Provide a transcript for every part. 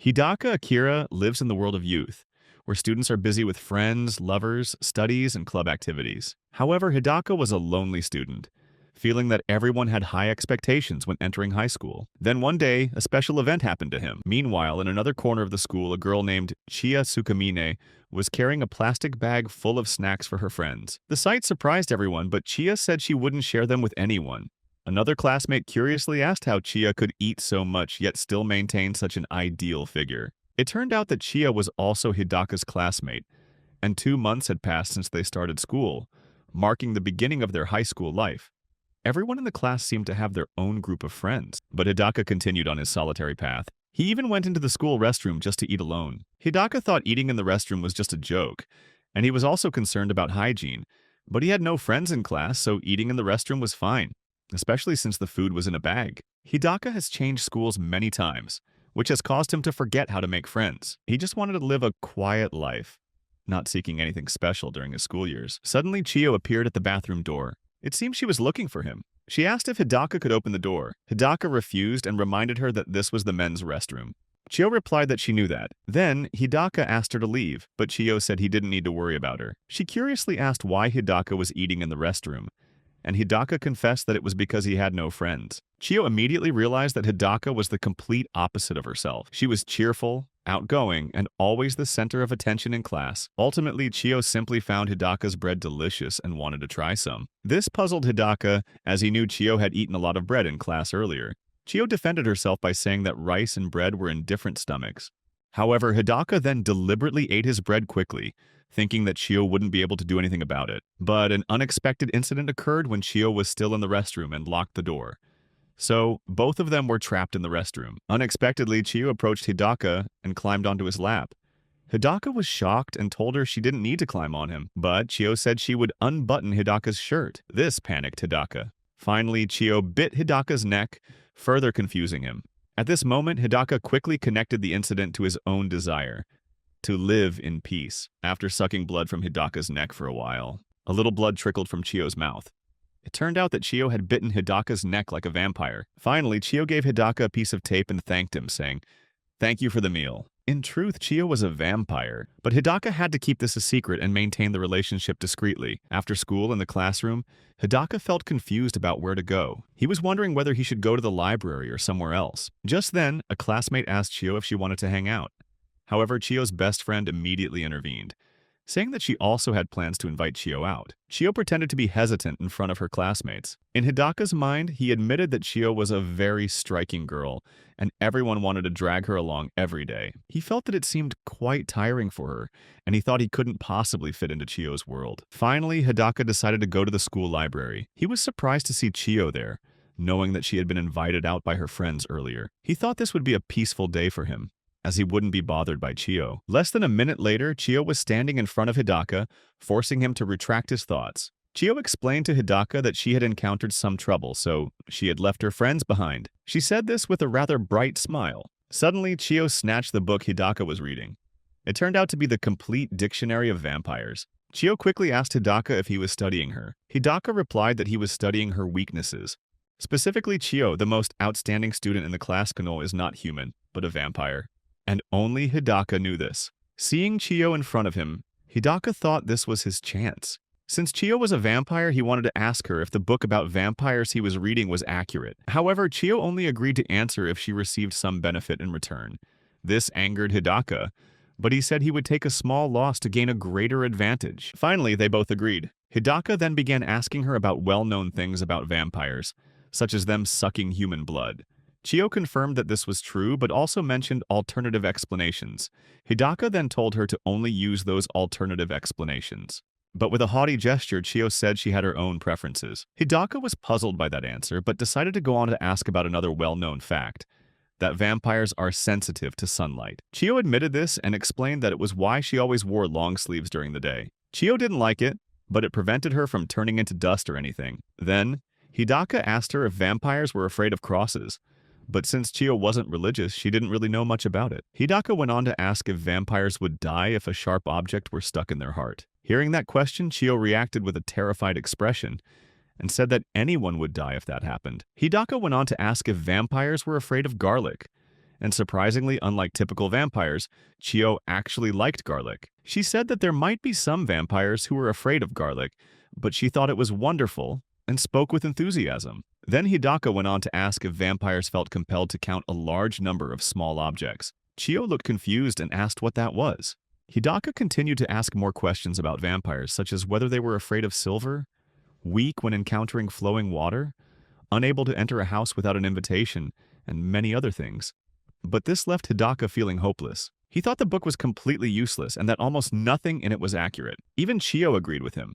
Hidaka Akira lives in the world of youth, where students are busy with friends, lovers, studies, and club activities. However, Hidaka was a lonely student, feeling that everyone had high expectations when entering high school. Then one day, a special event happened to him. Meanwhile, in another corner of the school, a girl named Chiya Sukamine was carrying a plastic bag full of snacks for her friends. The sight surprised everyone, but Chiya said she wouldn't share them with anyone. Another classmate curiously asked how Chiya could eat so much yet still maintain such an ideal figure. It turned out that Chiya was also Hidaka's classmate, and 2 months had passed since they started school, marking the beginning of their high school life. Everyone in the class seemed to have their own group of friends, but Hidaka continued on his solitary path. He even went into the school restroom just to eat alone. Hidaka thought eating in the restroom was just a joke, and he was also concerned about hygiene, but he had no friends in class, so eating in the restroom was fine, especially since the food was in a bag. Hidaka has changed schools many times, which has caused him to forget how to make friends. He just wanted to live a quiet life, not seeking anything special during his school years. Suddenly, Chiyo appeared at the bathroom door. It seemed she was looking for him. She asked if Hidaka could open the door. Hidaka refused and reminded her that this was the men's restroom. Chiyo replied that she knew that. Then, Hidaka asked her to leave, but Chiyo said he didn't need to worry about her. She curiously asked why Hidaka was eating in the restroom, and Hidaka confessed that it was because he had no friends. Chiyo immediately realized that Hidaka was the complete opposite of herself. She was cheerful, outgoing, and always the center of attention in class. Ultimately, Chiyo simply found Hidaka's bread delicious and wanted to try some. This puzzled Hidaka, as he knew Chiyo had eaten a lot of bread in class earlier. Chiyo defended herself by saying that rice and bread were in different stomachs. However, Hidaka then deliberately ate his bread quickly, thinking that Chiyo wouldn't be able to do anything about it. But an unexpected incident occurred when Chiyo was still in the restroom and locked the door. So, both of them were trapped in the restroom. Unexpectedly, Chiyo approached Hidaka and climbed onto his lap. Hidaka was shocked and told her she didn't need to climb on him, but Chiyo said she would unbutton Hidaka's shirt. This panicked Hidaka. Finally, Chiyo bit Hidaka's neck, further confusing him. At this moment, Hidaka quickly connected the incident to his own desire to live in peace. After sucking blood from Hidaka's neck for a while, a little blood trickled from Chiyo's mouth. It turned out that Chiyo had bitten Hidaka's neck like a vampire. Finally, Chiyo gave Hidaka a piece of tape and thanked him, saying, "Thank you for the meal." In truth, Chiyo was a vampire, but Hidaka had to keep this a secret and maintain the relationship discreetly. After school in the classroom, Hidaka felt confused about where to go. He was wondering whether he should go to the library or somewhere else. Just then, a classmate asked Chiyo if she wanted to hang out. However, Chiyo's best friend immediately intervened, saying that she also had plans to invite Chiyo out. Chiyo pretended to be hesitant in front of her classmates. In Hidaka's mind, he admitted that Chiyo was a very striking girl, and everyone wanted to drag her along every day. He felt that it seemed quite tiring for her, and he thought he couldn't possibly fit into Chiyo's world. Finally, Hidaka decided to go to the school library. He was surprised to see Chiyo there, knowing that she had been invited out by her friends earlier. He thought this would be a peaceful day for him, as he wouldn't be bothered by Chiyo. Less than a minute later, Chiyo was standing in front of Hidaka, forcing him to retract his thoughts. Chiyo explained to Hidaka that she had encountered some trouble, so she had left her friends behind. She said this with a rather bright smile. Suddenly, Chiyo snatched the book Hidaka was reading. It turned out to be the complete dictionary of vampires. Chiyo quickly asked Hidaka if he was studying her. Hidaka replied that he was studying her weaknesses. Specifically, Chiyo, the most outstanding student in the class Kano, is not human, but a vampire. And only Hidaka knew this. Seeing Chiyo in front of him, Hidaka thought this was his chance. Since Chiyo was a vampire, he wanted to ask her if the book about vampires he was reading was accurate. However, Chiyo only agreed to answer if she received some benefit in return. This angered Hidaka, but he said he would take a small loss to gain a greater advantage. Finally, they both agreed. Hidaka then began asking her about well-known things about vampires, such as them sucking human blood. Chiyo confirmed that this was true, but also mentioned alternative explanations. Hidaka then told her to only use those alternative explanations. But with a haughty gesture, Chiyo said she had her own preferences. Hidaka was puzzled by that answer, but decided to go on to ask about another well-known fact, that vampires are sensitive to sunlight. Chiyo admitted this and explained that it was why she always wore long sleeves during the day. Chiyo didn't like it, but it prevented her from turning into dust or anything. Then, Hidaka asked her if vampires were afraid of crosses, but since Chiyo wasn't religious, she didn't really know much about it. Hidaka went on to ask if vampires would die if a sharp object were stuck in their heart. Hearing that question, Chiyo reacted with a terrified expression and said that anyone would die if that happened. Hidaka went on to ask if vampires were afraid of garlic, And surprisingly, unlike typical vampires, Chiyo actually liked garlic. She said that there might be some vampires who were afraid of garlic, but she thought it was wonderful and spoke with enthusiasm. Then Hidaka went on to ask if vampires felt compelled to count a large number of small objects. Chiyo looked confused and asked what that was. Hidaka continued to ask more questions about vampires, such as whether they were afraid of silver, weak when encountering flowing water, unable to enter a house without an invitation, and many other things. But this left Hidaka feeling hopeless. He thought the book was completely useless and that almost nothing in it was accurate. Even Chiyo agreed with him.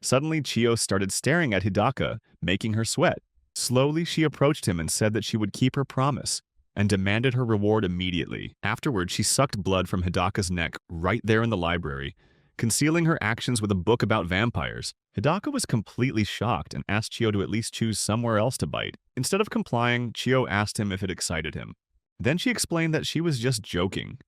Suddenly, Chiyo started staring at Hidaka, making her sweat. Slowly, she approached him and said that she would keep her promise, and demanded her reward immediately. Afterward, she sucked blood from Hidaka's neck right there in the library, concealing her actions with a book about vampires. Hidaka was completely shocked and asked Chiyo to at least choose somewhere else to bite. Instead of complying, Chiyo asked him if it excited him. Then she explained that she was just joking.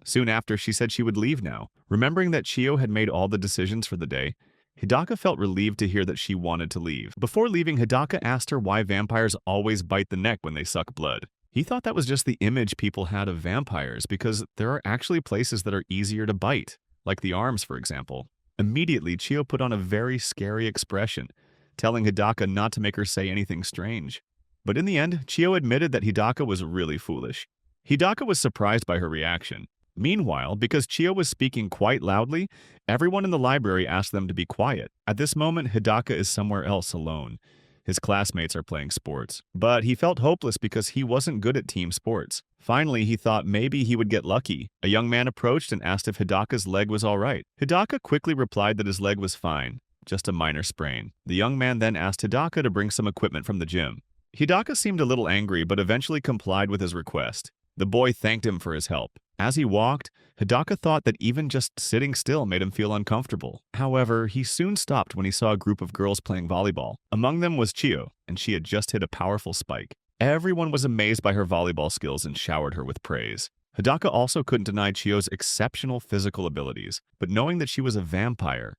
Soon after, she said she would leave now. Remembering that Chiyo had made all the decisions for the day, Hidaka felt relieved to hear that she wanted to leave. Before leaving, Hidaka asked her why vampires always bite the neck when they suck blood. He thought that was just the image people had of vampires because there are actually places that are easier to bite, like the arms, for example. Immediately, Chiyo put on a very scary expression, telling Hidaka not to make her say anything strange. But in the end, Chiyo admitted that Hidaka was really foolish. Hidaka was surprised by her reaction. Meanwhile, because Chiyo was speaking quite loudly, everyone in the library asked them to be quiet. At this moment, Hidaka is somewhere else alone. His classmates are playing sports. But he felt hopeless because he wasn't good at team sports. Finally, he thought maybe he would get lucky. A young man approached and asked if Hidaka's leg was all right. Hidaka quickly replied that his leg was fine, just a minor sprain. The young man then asked Hidaka to bring some equipment from the gym. Hidaka seemed a little angry but eventually complied with his request. The boy thanked him for his help. As he walked, Hidaka thought that even just sitting still made him feel uncomfortable. However, he soon stopped when he saw a group of girls playing volleyball. Among them was Chiyo, and she had just hit a powerful spike. Everyone was amazed by her volleyball skills and showered her with praise. Hidaka also couldn't deny Chiyo's exceptional physical abilities, but knowing that she was a vampire,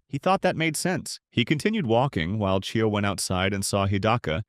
he thought that made sense. He continued walking while Chiyo went outside and saw Hidaka,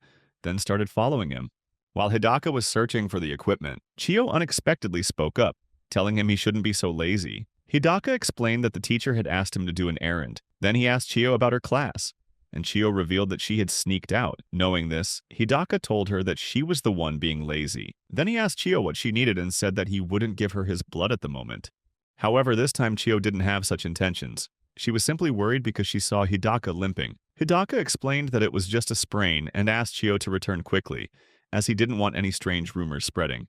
then started following him. While Hidaka was searching for the equipment, Chiyo unexpectedly spoke up, telling him he shouldn't be so lazy. Hidaka explained that the teacher had asked him to do an errand. Then he asked Chiyo about her class, and Chiyo revealed that she had sneaked out. Knowing this, Hidaka told her that she was the one being lazy. Then he asked Chiyo what she needed and said that he wouldn't give her his blood at the moment. However, this time Chiyo didn't have such intentions. She was simply worried because she saw Hidaka limping. Hidaka explained that it was just a sprain and asked Chiyo to return quickly, as he didn't want any strange rumors spreading.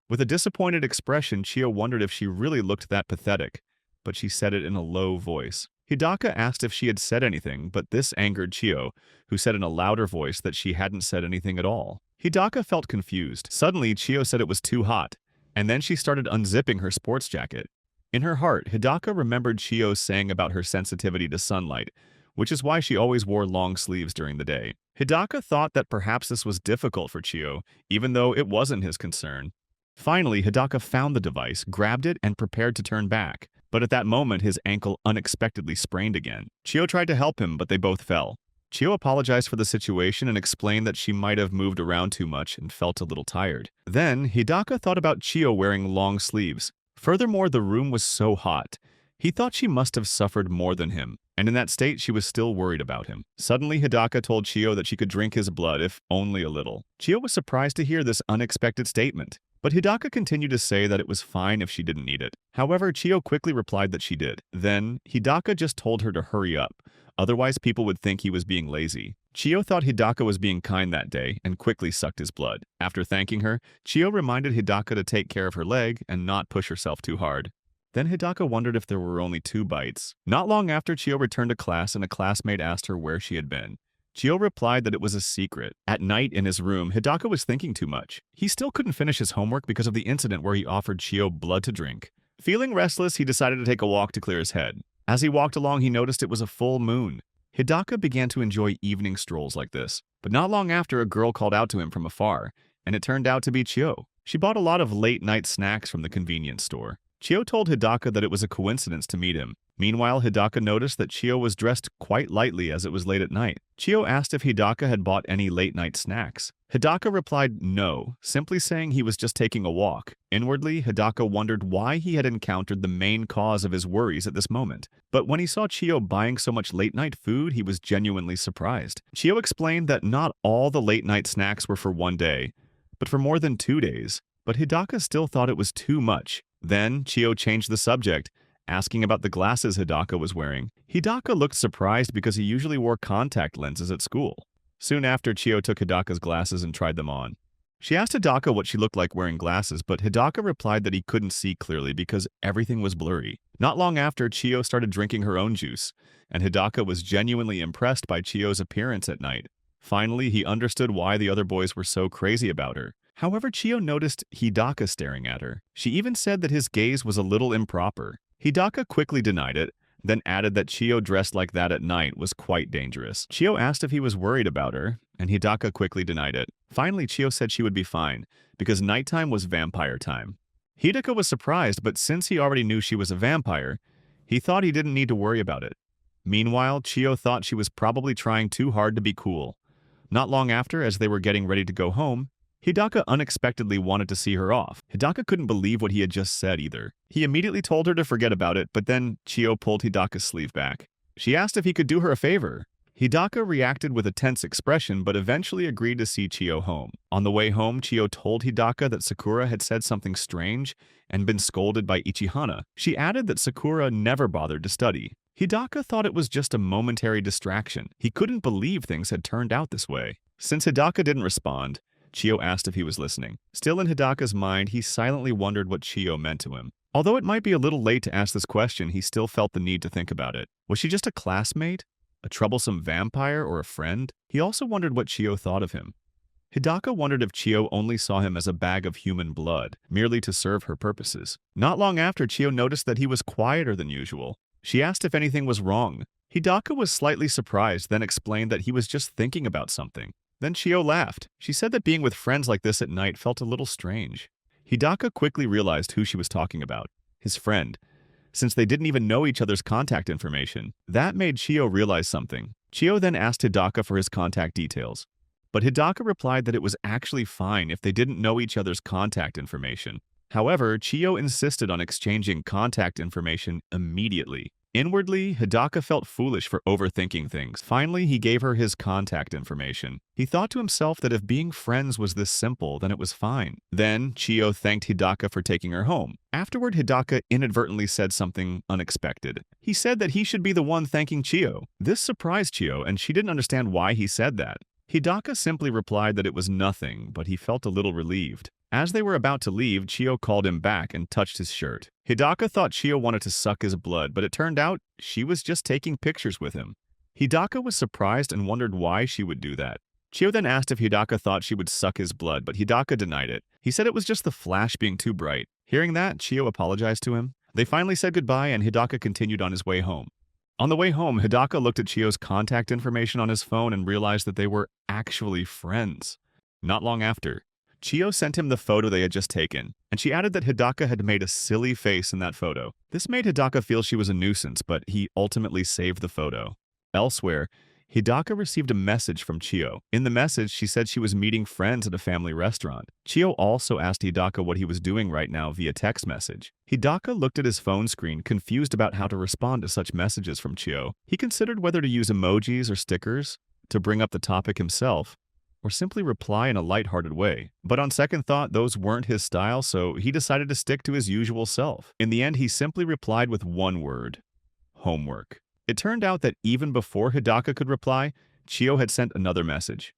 With a disappointed expression, Chiyo wondered if she really looked that pathetic, but she said it in a low voice. Hidaka asked if she had said anything, but this angered Chiyo, who said in a louder voice that she hadn't said anything at all. Hidaka felt confused. Suddenly, Chiyo said it was too hot, and then she started unzipping her sports jacket. In her heart, Hidaka remembered Chiyo saying about her sensitivity to sunlight, which is why she always wore long sleeves during the day. Hidaka thought that perhaps this was difficult for Chiyo, even though it wasn't his concern. Finally, Hidaka found the device, grabbed it, and prepared to turn back. But at that moment, his ankle unexpectedly sprained again. Chiyo tried to help him, but they both fell. Chiyo apologized for the situation and explained that she might have moved around too much and felt a little tired. Then, Hidaka thought about Chiyo wearing long sleeves. Furthermore, the room was so hot. He thought she must have suffered more than him, and in that state she was still worried about him. Suddenly, Hidaka told Chiyo that she could drink his blood, if only a little. Chiyo was surprised to hear this unexpected statement, but Hidaka continued to say that it was fine if she didn't need it. However, Chiyo quickly replied that she did. Then, Hidaka just told her to hurry up, otherwise people would think he was being lazy. Chiyo thought Hidaka was being kind that day and quickly sucked his blood. After thanking her, Chiyo reminded Hidaka to take care of her leg and not push herself too hard. Then Hidaka wondered if there were only 2 bites. Not long after, Chiyo returned to class and a classmate asked her where she had been. Chiyo replied that it was a secret. At night in his room, Hidaka was thinking too much. He still couldn't finish his homework because of the incident where he offered Chiyo blood to drink. Feeling restless, he decided to take a walk to clear his head. As he walked along, he noticed it was a full moon. Hidaka began to enjoy evening strolls like this. But not long after, a girl called out to him from afar, and it turned out to be Chiyo. She bought a lot of late-night snacks from the convenience store. Chiyo told Hidaka that it was a coincidence to meet him. Meanwhile, Hidaka noticed that Chiyo was dressed quite lightly as it was late at night. Chiyo asked if Hidaka had bought any late-night snacks. Hidaka replied no, simply saying he was just taking a walk. Inwardly, Hidaka wondered why he had encountered the main cause of his worries at this moment. But when he saw Chiyo buying so much late-night food, he was genuinely surprised. Chiyo explained that not all the late-night snacks were for one day, but for more than 2 days. But Hidaka still thought it was too much. Then, Chiyo changed the subject, asking about the glasses Hidaka was wearing. Hidaka looked surprised because he usually wore contact lenses at school. Soon after, Chiyo took Hidaka's glasses and tried them on. She asked Hidaka what she looked like wearing glasses, but Hidaka replied that he couldn't see clearly because everything was blurry. Not long after, Chiyo started drinking her own juice, and Hidaka was genuinely impressed by Chiyo's appearance at night. Finally, he understood why the other boys were so crazy about her. However, Chiyo noticed Hidaka staring at her. She even said that his gaze was a little improper. Hidaka quickly denied it, then added that Chiyo dressed like that at night was quite dangerous. Chiyo asked if he was worried about her, and Hidaka quickly denied it. Finally, Chiyo said she would be fine, because nighttime was vampire time. Hidaka was surprised, but since he already knew she was a vampire, he thought he didn't need to worry about it. Meanwhile, Chiyo thought she was probably trying too hard to be cool. Not long after, as they were getting ready to go home, Hidaka unexpectedly wanted to see her off. Hidaka couldn't believe what he had just said either. He immediately told her to forget about it, but then Chiyo pulled Hidaka's sleeve back. She asked if he could do her a favor. Hidaka reacted with a tense expression, but eventually agreed to see Chiyo home. On the way home, Chiyo told Hidaka that Sakura had said something strange and been scolded by Ichihana. She added that Sakura never bothered to study. Hidaka thought it was just a momentary distraction. He couldn't believe things had turned out this way. Since Hidaka didn't respond, Chiyo asked if he was listening. Still in Hidaka's mind, he silently wondered what Chiyo meant to him. Although it might be a little late to ask this question, he still felt the need to think about it. Was she just a classmate? A troublesome vampire or a friend? He also wondered what Chiyo thought of him. Hidaka wondered if Chiyo only saw him as a bag of human blood, merely to serve her purposes. Not long after, Chiyo noticed that he was quieter than usual. She asked if anything was wrong. Hidaka was slightly surprised, then explained that he was just thinking about something. Then Chiyo laughed. She said that being with friends like this at night felt a little strange. Hidaka quickly realized who she was talking about. His friend. Since they didn't even know each other's contact information. That made Chiyo realize something. Chiyo then asked Hidaka for his contact details. But Hidaka replied that it was actually fine if they didn't know each other's contact information. However, Chiyo insisted on exchanging contact information immediately. Inwardly, Hidaka felt foolish for overthinking things. Finally, he gave her his contact information. He thought to himself that if being friends was this simple, then it was fine. Then, Chiyo thanked Hidaka for taking her home. Afterward, Hidaka inadvertently said something unexpected. He said that he should be the one thanking Chiyo. This surprised Chiyo, and she didn't understand why he said that. Hidaka simply replied that it was nothing, but he felt a little relieved. As they were about to leave, Chiyo called him back and touched his shirt. Hidaka thought Chiyo wanted to suck his blood, but it turned out she was just taking pictures with him. Hidaka was surprised and wondered why she would do that. Chiyo then asked if Hidaka thought she would suck his blood, but Hidaka denied it. He said it was just the flash being too bright. Hearing that, Chiyo apologized to him. They finally said goodbye, and Hidaka continued on his way home. On the way home, Hidaka looked at Chiyo's contact information on his phone and realized that they were actually friends. Not long after, Chiyo sent him the photo they had just taken, and she added that Hidaka had made a silly face in that photo. This made Hidaka feel she was a nuisance, but he ultimately saved the photo. Elsewhere, Hidaka received a message from Chiyo. In the message, she said she was meeting friends at a family restaurant. Chiyo also asked Hidaka what he was doing right now via text message. Hidaka looked at his phone screen, confused about how to respond to such messages from Chiyo. He considered whether to use emojis or stickers to bring up the topic himself, or simply reply in a lighthearted way. But on second thought, those weren't his style, so he decided to stick to his usual self. In the end, he simply replied with one word: homework. It turned out that even before Hidaka could reply, Chiyo had sent another message,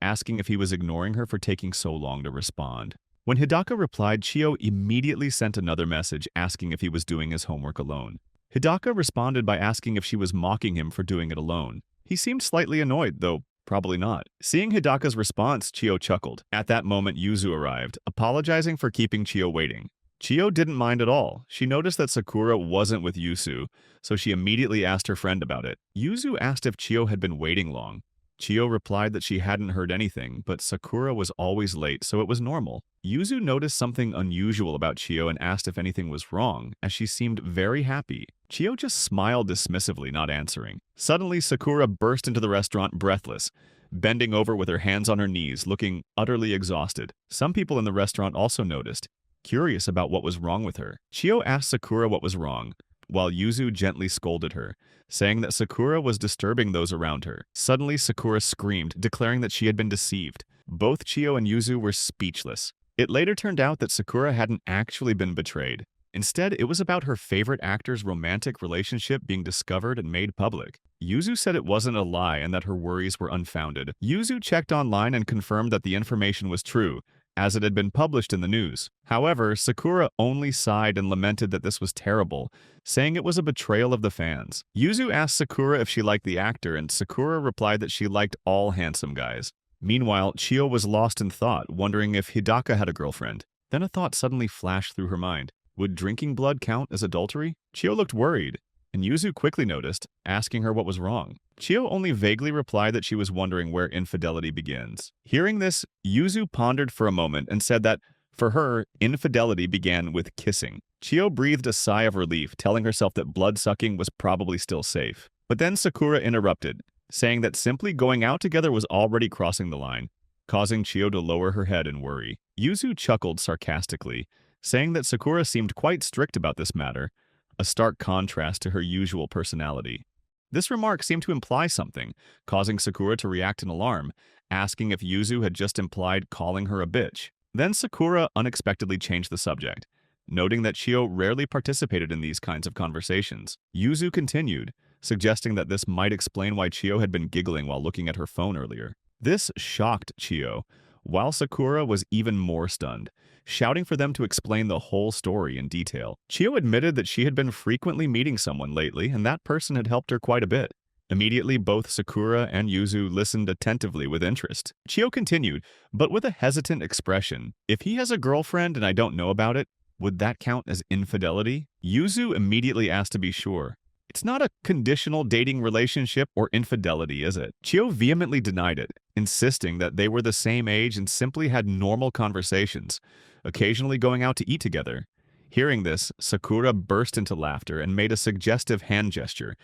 asking if he was ignoring her for taking so long to respond. When Hidaka replied, Chiyo immediately sent another message asking if he was doing his homework alone. Hidaka responded by asking if she was mocking him for doing it alone. He seemed slightly annoyed, though probably not. Seeing Hidaka's response, Chiyo chuckled. At that moment, Yuzu arrived, apologizing for keeping Chiyo waiting. Chiyo didn't mind at all. She noticed that Sakura wasn't with Yuzu, so she immediately asked her friend about it. Yuzu asked if Chiyo had been waiting long. Chiyo replied that she hadn't heard anything, but Sakura was always late, so it was normal. Yuzu noticed something unusual about Chiyo and asked if anything was wrong, as she seemed very happy. Chiyo just smiled dismissively, not answering. Suddenly, Sakura burst into the restaurant breathless, bending over with her hands on her knees, looking utterly exhausted. Some people in the restaurant also noticed, curious about what was wrong with her. Chiyo asked Sakura what was wrong, while Yuzu gently scolded her, saying that Sakura was disturbing those around her. Suddenly, Sakura screamed, declaring that she had been deceived. Both Chiyo and Yuzu were speechless. It later turned out that Sakura hadn't actually been betrayed. Instead, it was about her favorite actor's romantic relationship being discovered and made public. Yuzu said it wasn't a lie and that her worries were unfounded. Yuzu checked online and confirmed that the information was true, as it had been published in the news. However, Sakura only sighed and lamented that this was terrible, saying it was a betrayal of the fans. Yuzu asked Sakura if she liked the actor, and Sakura replied that she liked all handsome guys. Meanwhile, Chiyo was lost in thought, wondering if Hidaka had a girlfriend. Then a thought suddenly flashed through her mind. Would drinking blood count as adultery? Chiyo looked worried, and Yuzu quickly noticed, asking her what was wrong. Chiyo only vaguely replied that she was wondering where infidelity begins. Hearing this, Yuzu pondered for a moment and said that, for her, infidelity began with kissing. Chiyo breathed a sigh of relief, telling herself that blood-sucking was probably still safe. But then Sakura interrupted, saying that simply going out together was already crossing the line, causing Chiyo to lower her head in worry. Yuzu chuckled sarcastically, saying that Sakura seemed quite strict about this matter, a stark contrast to her usual personality. This remark seemed to imply something, causing Sakura to react in alarm, asking if Yuzu had just implied calling her a bitch. Then Sakura unexpectedly changed the subject, noting that Chiyo rarely participated in these kinds of conversations. Yuzu continued, suggesting that this might explain why Chiyo had been giggling while looking at her phone earlier. This shocked Chiyo, while Sakura was even more stunned, shouting for them to explain the whole story in detail. Chiyo admitted that she had been frequently meeting someone lately, and that person had helped her quite a bit. Immediately, both Sakura and Yuzu listened attentively with interest. Chiyo continued, but with a hesitant expression, if he has a girlfriend and I don't know about it, would that count as infidelity? Yuzu immediately asked to be sure. It's not a conditional dating relationship or infidelity, is it? Chiyo vehemently denied it, insisting that they were the same age and simply had normal conversations, occasionally going out to eat together. Hearing this, Sakura burst into laughter and made a suggestive hand gesture,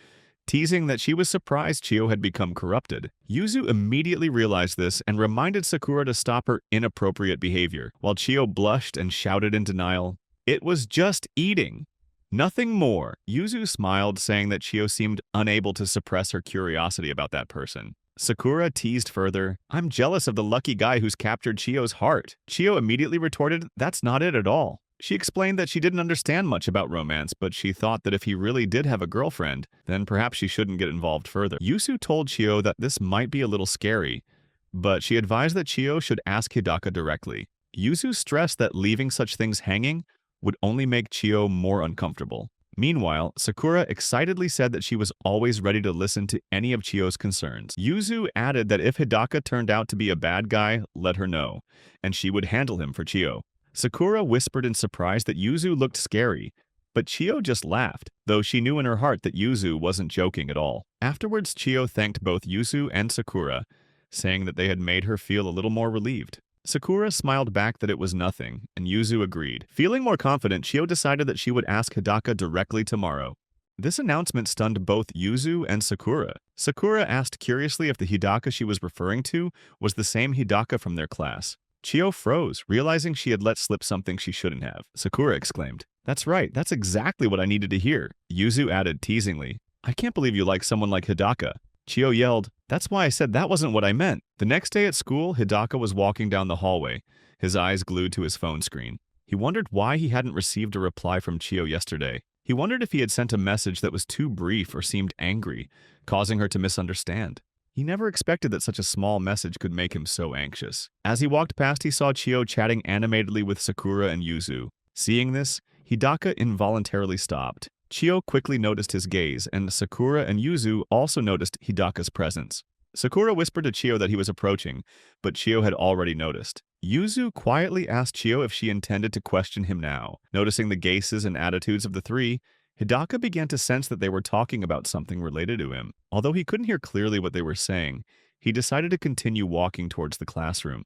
teasing that she was surprised Chiyo had become corrupted. Yuzu immediately realized this and reminded Sakura to stop her inappropriate behavior, while Chiyo blushed and shouted in denial, "It was just eating. Nothing more." Yuzu smiled, saying that Chiyo seemed unable to suppress her curiosity about that person. Sakura teased further, "I'm jealous of the lucky guy who's captured Chiyo's heart." Chiyo immediately retorted, "That's not it at all." She explained that she didn't understand much about romance, but she thought that if he really did have a girlfriend, then perhaps she shouldn't get involved further. Yuzu told Chiyo that this might be a little scary, but she advised that Chiyo should ask Hidaka directly. Yuzu stressed that leaving such things hanging would only make Chiyo more uncomfortable. Meanwhile, Sakura excitedly said that she was always ready to listen to any of Chiyo's concerns. Yuzu added that if Hidaka turned out to be a bad guy, let her know, and she would handle him for Chiyo. Sakura whispered in surprise that Yuzu looked scary, but Chiyo just laughed, though she knew in her heart that Yuzu wasn't joking at all. Afterwards, Chiyo thanked both Yuzu and Sakura, saying that they had made her feel a little more relieved. Sakura smiled back that it was nothing, and Yuzu agreed. Feeling more confident, Chiyo decided that she would ask Hidaka directly tomorrow. This announcement stunned both Yuzu and Sakura. Sakura asked curiously if the Hidaka she was referring to was the same Hidaka from their class. Chiyo froze, realizing she had let slip something she shouldn't have. Sakura exclaimed, "That's right, that's exactly what I needed to hear." Yuzu added teasingly, "I can't believe you like someone like Hidaka." Chiyo yelled, "That's why I said that wasn't what I meant." The next day at school, Hidaka was walking down the hallway, his eyes glued to his phone screen. He wondered why he hadn't received a reply from Chiyo yesterday. He wondered if he had sent a message that was too brief or seemed angry, causing her to misunderstand. He never expected that such a small message could make him so anxious. As he walked past, he saw Chiyo chatting animatedly with Sakura and Yuzu. Seeing this, Hidaka involuntarily stopped. Chiyo quickly noticed his gaze, and Sakura and Yuzu also noticed Hidaka's presence. Sakura whispered to Chiyo that he was approaching, but Chiyo had already noticed. Yuzu quietly asked Chiyo if she intended to question him now. Noticing the gazes and attitudes of the three, Hidaka began to sense that they were talking about something related to him. Although he couldn't hear clearly what they were saying, he decided to continue walking towards the classroom,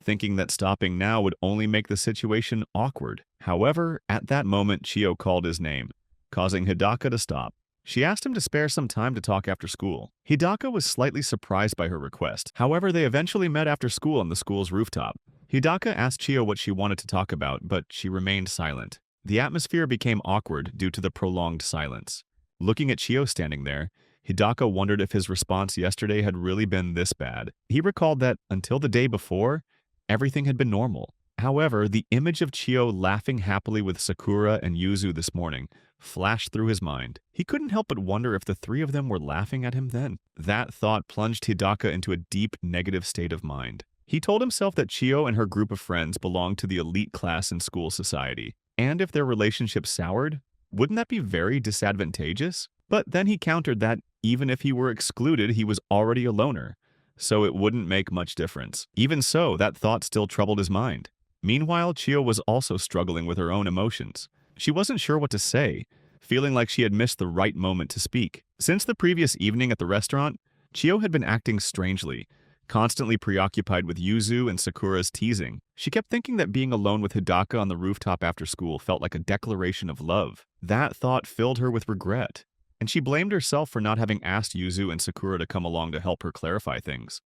thinking that stopping now would only make the situation awkward. However, at that moment, Chiyo called his name, causing Hidaka to stop. She asked him to spare some time to talk after school. Hidaka was slightly surprised by her request. However, they eventually met after school on the school's rooftop. Hidaka asked Chiyo what she wanted to talk about, but she remained silent. The atmosphere became awkward due to the prolonged silence. Looking at Chiyo standing there, Hidaka wondered if his response yesterday had really been this bad. He recalled that, until the day before, everything had been normal. However, the image of Chiyo laughing happily with Sakura and Yuzu this morning flashed through his mind. He couldn't help but wonder if the three of them were laughing at him then. That thought plunged Hidaka into a deep negative state of mind. He told himself that Chiyo and her group of friends belonged to the elite class in school society, and if their relationship soured, wouldn't that be very disadvantageous? But then he countered that even if he were excluded, he was already a loner, so it wouldn't make much difference. Even so, that thought still troubled his mind. Meanwhile, Chiyo was also struggling with her own emotions. She wasn't sure what to say, feeling like she had missed the right moment to speak. Since the previous evening at the restaurant, Chiyo had been acting strangely, constantly preoccupied with Yuzu and Sakura's teasing. She kept thinking that being alone with Hidaka on the rooftop after school felt like a declaration of love. That thought filled her with regret, and she blamed herself for not having asked Yuzu and Sakura to come along to help her clarify things.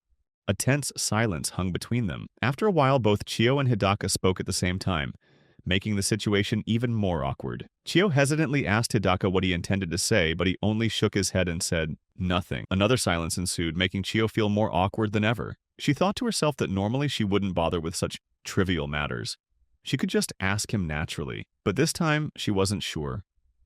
A tense silence hung between them. After a while, both Chiyo and Hidaka spoke at the same time, making the situation even more awkward. Chiyo hesitantly asked Hidaka what he intended to say, but he only shook his head and said nothing. Another silence ensued, making Chiyo feel more awkward than ever. She thought to herself that normally she wouldn't bother with such trivial matters. She could just ask him naturally, but this time she wasn't sure,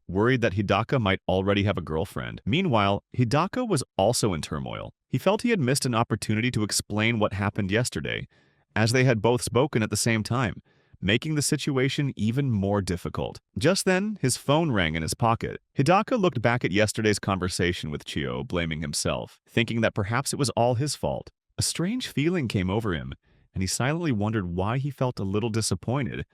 worried that Hidaka might already have a girlfriend. Meanwhile, Hidaka was also in turmoil. He felt he had missed an opportunity to explain what happened yesterday, as they had both spoken at the same time, making the situation even more difficult. Just then, his phone rang in his pocket. Hidaka looked back at yesterday's conversation with Chiyo, blaming himself, thinking that perhaps it was all his fault. A strange feeling came over him, and he silently wondered why he felt a little disappointed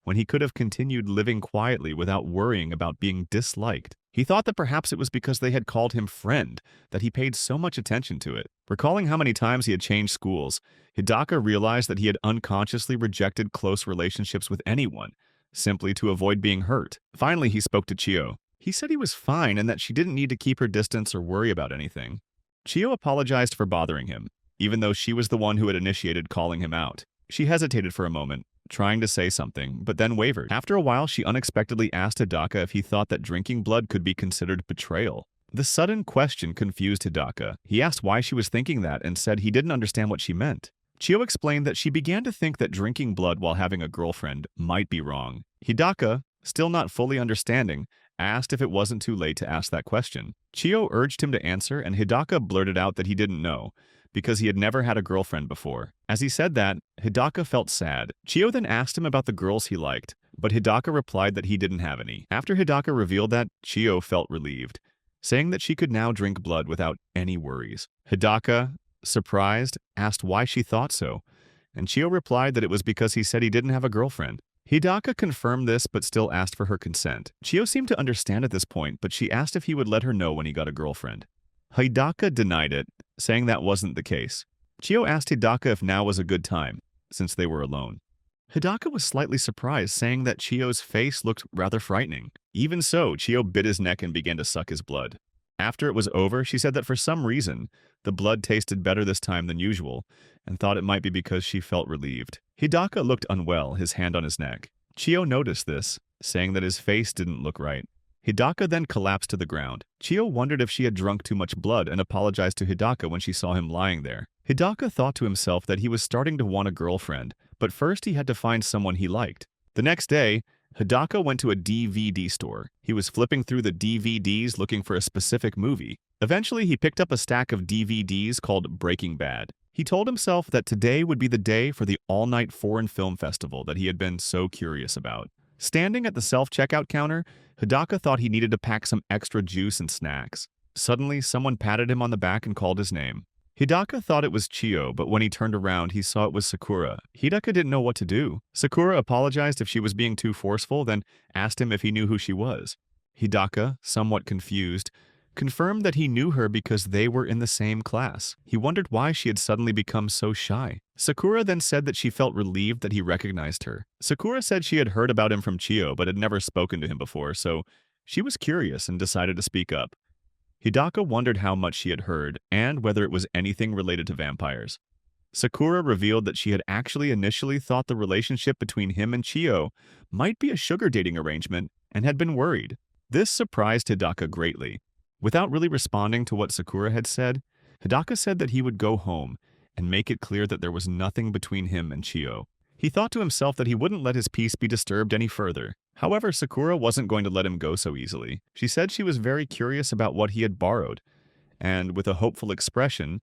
when he could have continued living quietly without worrying about being disliked. He thought that perhaps it was because they had called him friend that he paid so much attention to it. Recalling how many times he had changed schools, Hidaka realized that he had unconsciously rejected close relationships with anyone, simply to avoid being hurt. Finally, he spoke to Chiyo. He said he was fine and that she didn't need to keep her distance or worry about anything. Chiyo apologized for bothering him, even though she was the one who had initiated calling him out. She hesitated for a moment, trying to say something, but then wavered. After a while, she unexpectedly asked Hidaka if he thought that drinking blood could be considered betrayal. The sudden question confused Hidaka. He asked why she was thinking that and said he didn't understand what she meant. Chiyo explained that she began to think that drinking blood while having a girlfriend might be wrong. Hidaka, still not fully understanding, asked if it wasn't too late to ask that question. Chiyo urged him to answer, and Hidaka blurted out that he didn't know, because he had never had a girlfriend before. As he said that, Hidaka felt sad. Chiyo then asked him about the girls he liked, but Hidaka replied that he didn't have any. After Hidaka revealed that, Chiyo felt relieved, saying that she could now drink blood without any worries. Hidaka, surprised, asked why she thought so, and Chiyo replied that it was because he said he didn't have a girlfriend. Hidaka confirmed this but still asked for her consent. Chiyo seemed to understand at this point, but she asked if he would let her know when he got a girlfriend. Hidaka denied it, saying that wasn't the case. Chiyo asked Hidaka if now was a good time, since they were alone. Hidaka was slightly surprised, saying that Chiyo's face looked rather frightening. Even so, Chiyo bit his neck and began to suck his blood. After it was over, she said that for some reason, the blood tasted better this time than usual, and thought it might be because she felt relieved. Hidaka looked unwell, his hand on his neck. Chiyo noticed this, saying that his face didn't look right. Hidaka then collapsed to the ground. Chiyo wondered if she had drunk too much blood and apologized to Hidaka when she saw him lying there. Hidaka thought to himself that he was starting to want a girlfriend, but first he had to find someone he liked. The next day, Hidaka went to a DVD store. He was flipping through the DVDs looking for a specific movie. Eventually, he picked up a stack of DVDs called Breaking Bad. He told himself that today would be the day for the all-night foreign film festival that he had been so curious about. Standing at the self-checkout counter, Hidaka thought he needed to pack some extra juice and snacks. Suddenly, someone patted him on the back and called his name. Hidaka thought it was Chiyo, but when he turned around, he saw it was Sakura. Hidaka didn't know what to do. Sakura apologized if she was being too forceful, then asked him if he knew who she was. Hidaka, somewhat confused, confirmed that he knew her because they were in the same class. He wondered why she had suddenly become so shy. Sakura then said that she felt relieved that he recognized her. Sakura said she had heard about him from Chiyo but had never spoken to him before, so she was curious and decided to speak up. Hidaka wondered how much she had heard and whether it was anything related to vampires. Sakura revealed that she had actually initially thought the relationship between him and Chiyo might be a sugar dating arrangement and had been worried. This surprised Hidaka greatly. Without really responding to what Sakura had said, Hidaka said that he would go home and make it clear that there was nothing between him and Chiyo. He thought to himself that he wouldn't let his peace be disturbed any further. However, Sakura wasn't going to let him go so easily. She said she was very curious about what he had borrowed, and with a hopeful expression,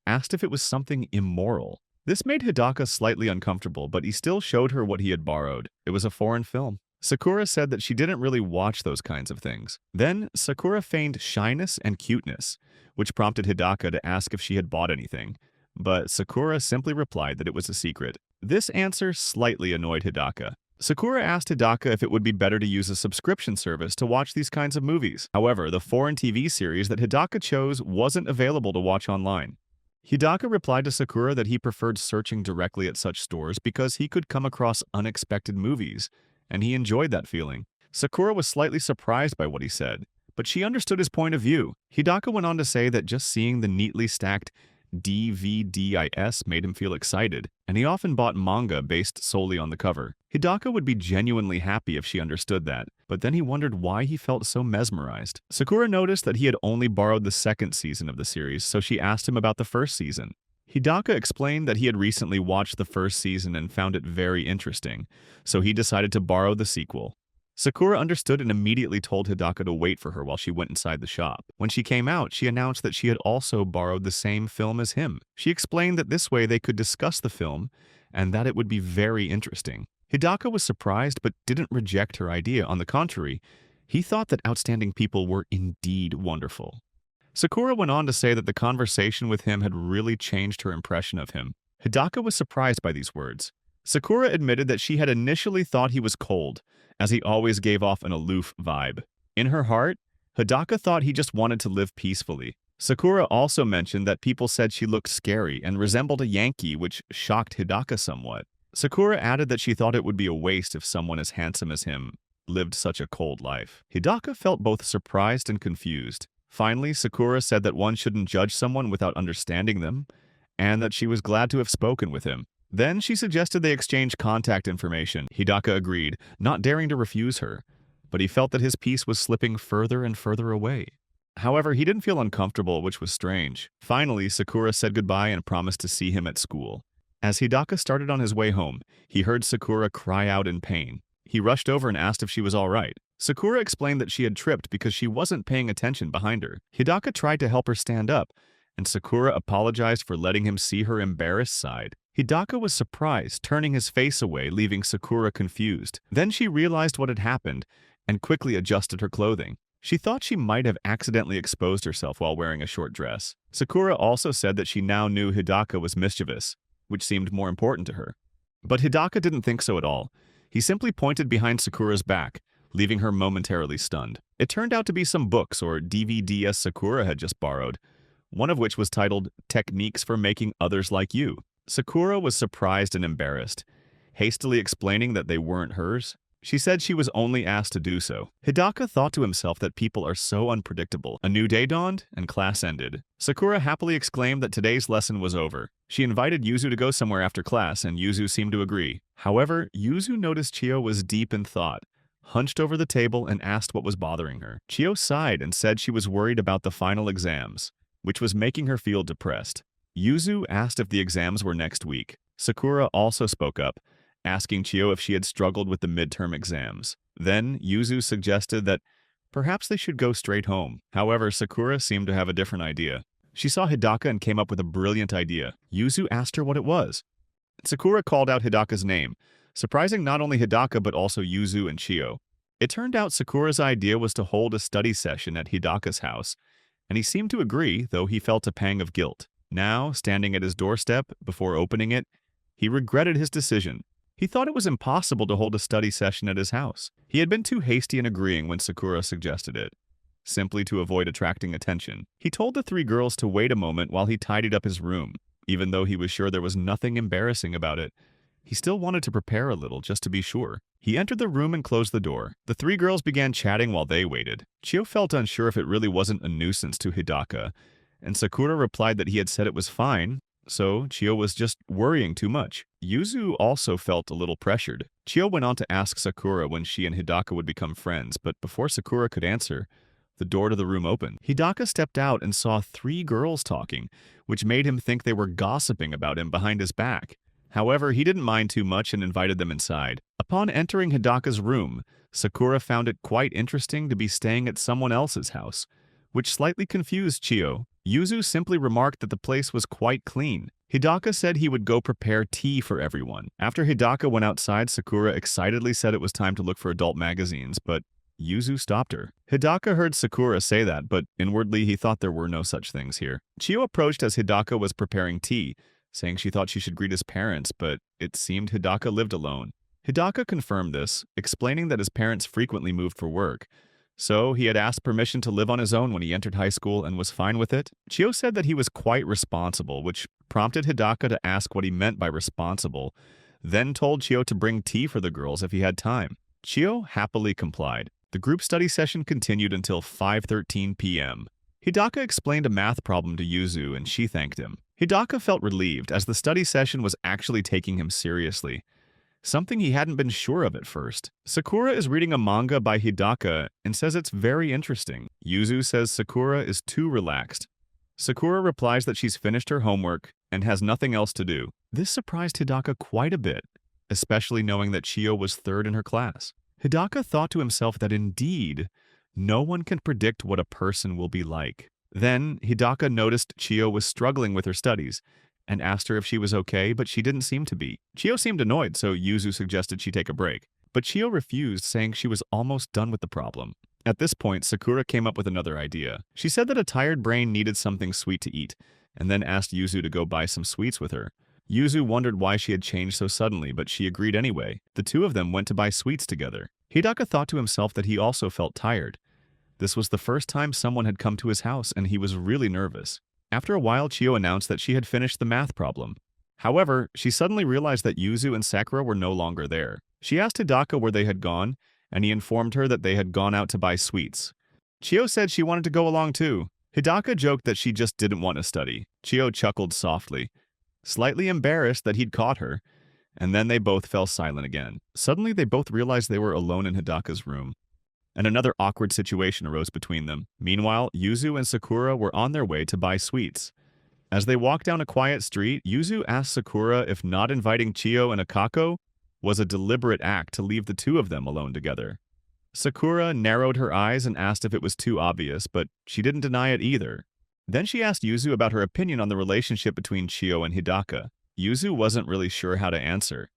asked if it was something immoral. This made Hidaka slightly uncomfortable, but he still showed her what he had borrowed. It was a foreign film. Sakura said that she didn't really watch those kinds of things. Then, Sakura feigned shyness and cuteness, which prompted Hidaka to ask if she had bought anything. But Sakura simply replied that it was a secret. This answer slightly annoyed Hidaka. Sakura asked Hidaka if it would be better to use a subscription service to watch these kinds of movies. However, the foreign TV series that Hidaka chose wasn't available to watch online. Hidaka replied to Sakura that he preferred searching directly at such stores because he could come across unexpected movies, and he enjoyed that feeling. Sakura was slightly surprised by what he said, but she understood his point of view. Hidaka went on to say that just seeing the neatly stacked DVDIS made him feel excited, and he often bought manga based solely on the cover. Hidaka would be genuinely happy if she understood that, but then he wondered why he felt so mesmerized. Sakura noticed that he had only borrowed the second season of the series, so she asked him about the first season. Hidaka explained that he had recently watched the first season and found it very interesting, so he decided to borrow the sequel. Sakura understood and immediately told Hidaka to wait for her while she went inside the shop. When she came out, she announced that she had also borrowed the same film as him. She explained that this way they could discuss the film and that it would be very interesting. Hidaka was surprised but didn't reject her idea. On the contrary, he thought that outstanding people were indeed wonderful. Sakura went on to say that the conversation with him had really changed her impression of him. Hidaka was surprised by these words. Sakura admitted that she had initially thought he was cold, as he always gave off an aloof vibe. In her heart, Hidaka thought he just wanted to live peacefully. Sakura also mentioned that people said she looked scary and resembled a Yankee, which shocked Hidaka somewhat. Sakura added that she thought it would be a waste if someone as handsome as him lived such a cold life. Hidaka felt both surprised and confused. Finally, Sakura said that one shouldn't judge someone without understanding them, and that she was glad to have spoken with him. Then she suggested they exchange contact information. Hidaka agreed, not daring to refuse her, but he felt that his peace was slipping further and further away. However, he didn't feel uncomfortable, which was strange. Finally, Sakura said goodbye and promised to see him at school. As Hidaka started on his way home, he heard Sakura cry out in pain. He rushed over and asked if she was all right. Sakura explained that she had tripped because she wasn't paying attention behind her. Hidaka tried to help her stand up, and Sakura apologized for letting him see her embarrassed side. Hidaka was surprised, turning his face away, leaving Sakura confused. Then she realized what had happened and quickly adjusted her clothing. She thought she might have accidentally exposed herself while wearing a short dress. Sakura also said that she now knew Hidaka was mischievous, which seemed more important to her. But Hidaka didn't think so at all. He simply pointed behind Sakura's back, leaving her momentarily stunned. It turned out to be some books or DVDs Sakura had just borrowed, one of which was titled Techniques for Making Others Like You. Sakura was surprised and embarrassed, hastily explaining that they weren't hers. She said she was only asked to do so. Hidaka thought to himself that people are so unpredictable. A new day dawned, and class ended. Sakura happily exclaimed that today's lesson was over. She invited Yuzu to go somewhere after class, and Yuzu seemed to agree. However, Yuzu noticed Chiyo was deep in thought, hunched over the table, and asked what was bothering her. Chiyo sighed and said she was worried about the final exams, which was making her feel depressed. Yuzu asked if the exams were next week. Sakura also spoke up, asking Chiyo if she had struggled with the midterm exams. Then, Yuzu suggested that perhaps they should go straight home. However, Sakura seemed to have a different idea. She saw Hidaka and came up with a brilliant idea. Yuzu asked her what it was. Sakura called out Hidaka's name, surprising not only Hidaka but also Yuzu and Chiyo. It turned out Sakura's idea was to hold a study session at Hidaka's house, and he seemed to agree, though he felt a pang of guilt. Now, standing at his doorstep before opening it, he regretted his decision. He thought it was impossible to hold a study session at his house. He had been too hasty in agreeing when Sakura suggested it. simply to avoid attracting attention. He told the three girls to wait a moment while he tidied up his room, even though he was sure there was nothing embarrassing about it. He still wanted to prepare a little, just to be sure. He entered the room and closed the door. The three girls began chatting while they waited. Chiyo felt unsure if it really wasn't a nuisance to Hidaka, and Sakura replied that he had said it was fine, so Chiyo was just worrying too much. Yuzu also felt a little pressured. Chiyo went on to ask Sakura when she and Hidaka would become friends, but before Sakura could answer, the door to the room opened. Hidaka stepped out and saw three girls talking, which made him think they were gossiping about him behind his back. However, he didn't mind too much and invited them inside. Upon entering Hidaka's room, Sakura found it quite interesting to be staying at someone else's house, which slightly confused Chiyo. Yuzu simply remarked that the place was quite clean. Hidaka said he would go prepare tea for everyone. After Hidaka went outside, Sakura excitedly said it was time to look for adult magazines, but Yuzu stopped her. Hidaka heard Sakura say that, but inwardly he thought there were no such things here. Chiyo approached as Hidaka was preparing tea, saying she thought she should greet his parents, but it seemed Hidaka lived alone. Hidaka confirmed this, explaining that his parents frequently moved for work, so he had asked permission to live on his own when he entered high school and was fine with it. Chiyo said that he was quite responsible, which prompted Hidaka to ask what he meant by responsible, then told Chiyo to bring tea for the girls if he had time. Chiyo happily complied. The group study session continued until 5:13 p.m. Hidaka explained a math problem to Yuzu and she thanked him. Hidaka felt relieved as the study session was actually taking him seriously, something he hadn't been sure of at first. Sakura is reading a manga by Hidaka and says it's very interesting. Yuzu says Sakura is too relaxed. Sakura replies that she's finished her homework and has nothing else to do. This surprised Hidaka quite a bit, especially knowing that Chiyo was third in her class. Hidaka thought to himself that indeed, no one can predict what a person will be like. Then, Hidaka noticed Chiyo was struggling with her studies and asked her if she was okay, but she didn't seem to be. Chiyo seemed annoyed, so Yuzu suggested she take a break. But Chiyo refused, saying she was almost done with the problem. At this point, Sakura came up with another idea. She said that a tired brain needed something sweet to eat, and then asked Yuzu to go buy some sweets with her. Yuzu wondered why she had changed so suddenly, but she agreed anyway. The two of them went to buy sweets together. Hidaka thought to himself that he also felt tired. This was the first time someone had come to his house, and he was really nervous. After a while, Chiyo announced that she had finished the math problem. However, she suddenly realized that Yuzu and Sakura were no longer there. She asked Hidaka where they had gone, and he informed her that they had gone out to buy sweets. Chiyo said she wanted to go along too. Hidaka joked that she just didn't want to study. Chiyo chuckled softly, slightly embarrassed that he'd caught her, and then they both fell silent again. Suddenly, they both realized they were alone in Hidaka's room, and another awkward situation arose between them. Meanwhile, Yuzu and Sakura were on their way to buy sweets. As they walked down a quiet street, Yuzu asked Sakura if not inviting Chiyo and Akako was a deliberate act to leave the two of them alone together. Sakura narrowed her eyes and asked if it was too obvious, but she didn't deny it either. Then she asked Yuzu about her opinion on the relationship between Chiyo and Hidaka. Yuzu wasn't really sure how to answer.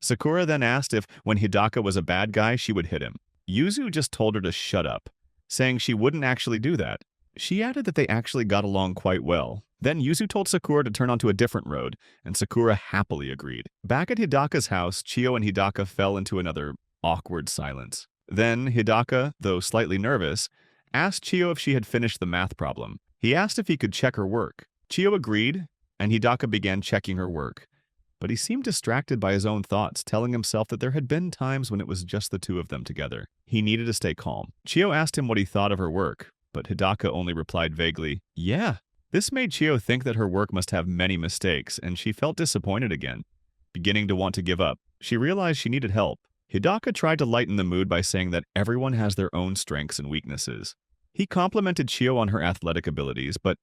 Sakura then asked if, when Hidaka was a bad guy, she would hit him. Yuzu just told her to shut up, saying she wouldn't actually do that. She added that they actually got along quite well. Then Yuzu told Sakura to turn onto a different road, and Sakura happily agreed. Back at Hidaka's house, Chiyo and Hidaka fell into another awkward silence. Then Hidaka, though slightly nervous, asked Chiyo if she had finished the math problem. He asked if he could check her work. Chiyo agreed, and Hidaka began checking her work. But he seemed distracted by his own thoughts, telling himself that there had been times when it was just the two of them together. He needed to stay calm. Chiyo asked him what he thought of her work, but Hidaka only replied vaguely, "Yeah." This made Chiyo think that her work must have many mistakes, and she felt disappointed again, beginning to want to give up. She realized she needed help. Hidaka tried to lighten the mood by saying that everyone has their own strengths and weaknesses. He complimented Chiyo on her athletic abilities, but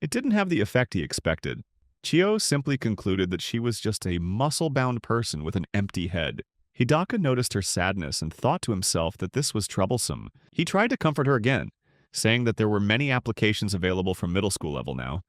it didn't have the effect he expected. Chiyo simply concluded that she was just a muscle-bound person with an empty head. Hidaka noticed her sadness and thought to himself that this was troublesome. He tried to comfort her again, saying that there were many applications available from middle school level now.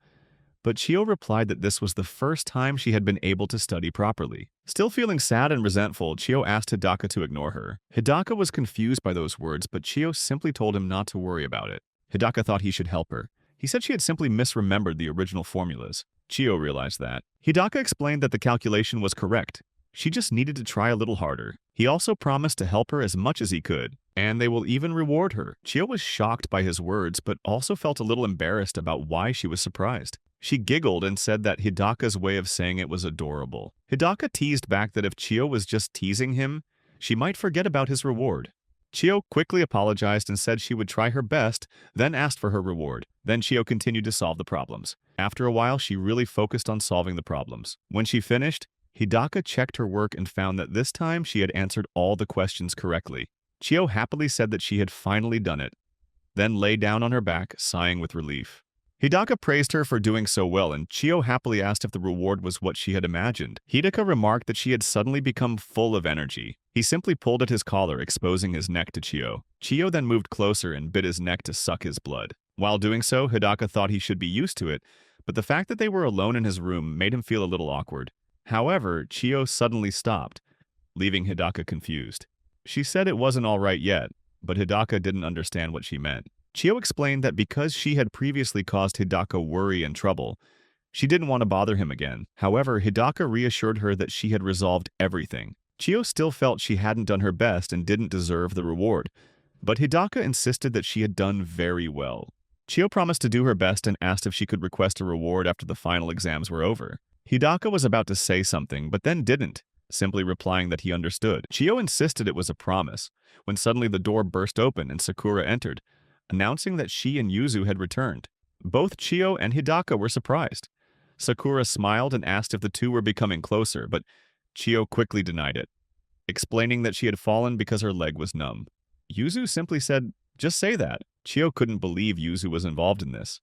But Chiyo replied that this was the first time she had been able to study properly. Still feeling sad and resentful, Chiyo asked Hidaka to ignore her. Hidaka was confused by those words, but Chiyo simply told him not to worry about it. Hidaka thought he should help her. He said she had simply misremembered the original formulas. Chiyo realized that. Hidaka explained that the calculation was correct, She just needed to try a little harder. He also promised to help her as much as he could, and they will even reward her. Chiya was shocked by his words, but also felt a little embarrassed about why she was surprised. She giggled and said that Hidaka's way of saying it was adorable. Hidaka teased back that if Chiyo was just teasing him, she might forget about his reward. Chiyo quickly apologized and said she would try her best, then asked for her reward. Then Chiyo continued to solve the problems. After a while, she really focused on solving the problems. When she finished, Hidaka checked her work and found that this time she had answered all the questions correctly. Chiyo happily said that she had finally done it, then lay down on her back, sighing with relief. Hidaka praised her for doing so well, and Chiyo happily asked if the reward was what she had imagined. Hidaka remarked that she had suddenly become full of energy. He simply pulled at his collar, exposing his neck to Chiyo. Chiyo then moved closer and bit his neck to suck his blood. While doing so, Hidaka thought he should be used to it, but the fact that they were alone in his room made him feel a little awkward. However, Chiyo suddenly stopped, leaving Hidaka confused. She said it wasn't all right yet, but Hidaka didn't understand what she meant. Chiyo explained that because she had previously caused Hidaka worry and trouble, she didn't want to bother him again. However, Hidaka reassured her that she had resolved everything. Chiyo still felt she hadn't done her best and didn't deserve the reward, but Hidaka insisted that she had done very well. Chiyo promised to do her best and asked if she could request a reward after the final exams were over. Hidaka was about to say something, but then didn't, simply replying that he understood. Chiyo insisted it was a promise, when suddenly the door burst open and Sakura entered, announcing that she and Yuzu had returned. Both Chiyo and Hidaka were surprised. Sakura smiled and asked if the two were becoming closer, but Chiyo quickly denied it, explaining that she had fallen because her leg was numb. Yuzu simply said, "Just say that." Chiyo couldn't believe Yuzu was involved in this.